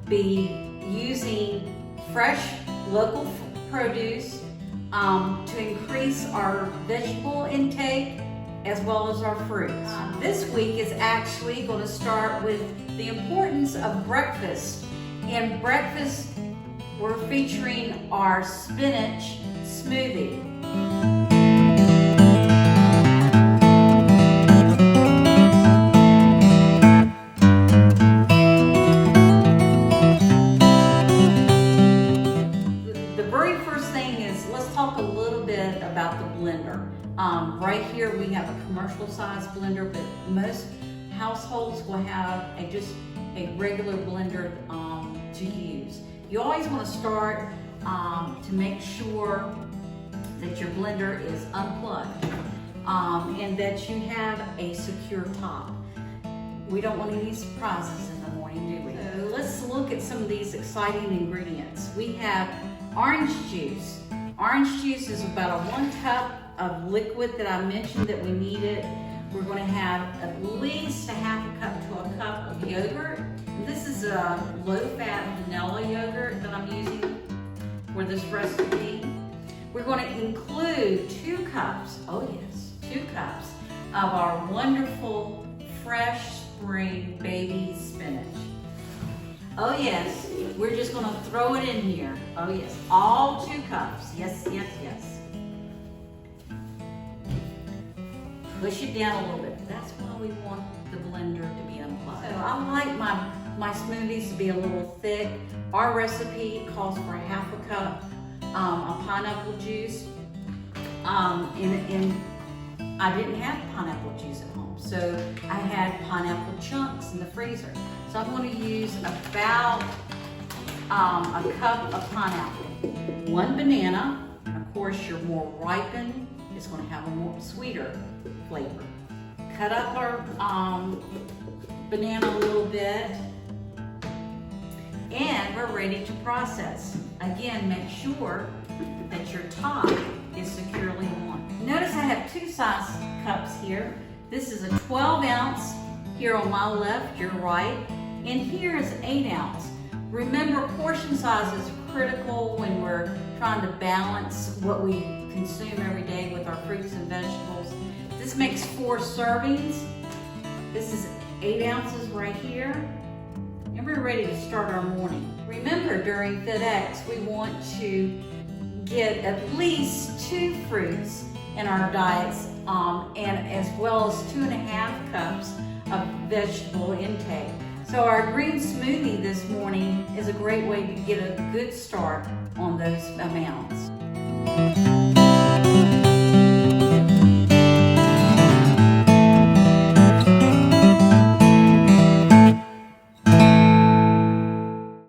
be using fresh local produce to increase our vegetable intake as well as our fruits. This week is actually going to start with the importance of breakfast. In breakfast, we're featuring our spinach smoothie. The very first thing is, let's talk a little bit about the blender. Right here we have a commercial size blender, but most households will have just a regular blender to use. You always want to start to make sure that your blender is unplugged and that you have a secure top. We don't want any surprises in the morning, do we? So let's look at some of these exciting ingredients. We have orange juice. Orange juice is about a 1 cup of liquid that I mentioned that we needed. We're going to have at least a half a cup to a cup of yogurt. This is a low-fat vanilla yogurt that I'm using for this recipe. We're going to include 2 cups, oh yes, 2 cups of our wonderful fresh spring baby spinach. Oh yes, we're just going to throw it in here. Oh yes, all 2 cups. Yes, yes, yes. Push it down a little bit. That's why we want the blender to be unplugged. So I like my smoothies to be a little thick. Our recipe calls for a half a cup of pineapple juice. And I didn't have pineapple juice at home, so I had pineapple chunks in the freezer. So I'm going to use about a cup of pineapple, 1 banana, and of course your more ripened is going to have a more sweeter flavor. Cut up our banana a little bit, and we're ready to process. Again, make sure that your top is securely on. Notice I have 2 size cups here. This is a 12 ounce here on my left, your right, and here is 8 ounce. Remember, portion size is critical when we're trying to balance what we consume every day with our fruits and vegetables. This makes 4 servings. This is 8 ounces right here. And we're ready to start our morning. Remember, during FitEx, we want to get at least 2 fruits in our diets, and as well as 2.5 cups of vegetable intake. So our green smoothie this morning is a great way to get a good start on those amounts.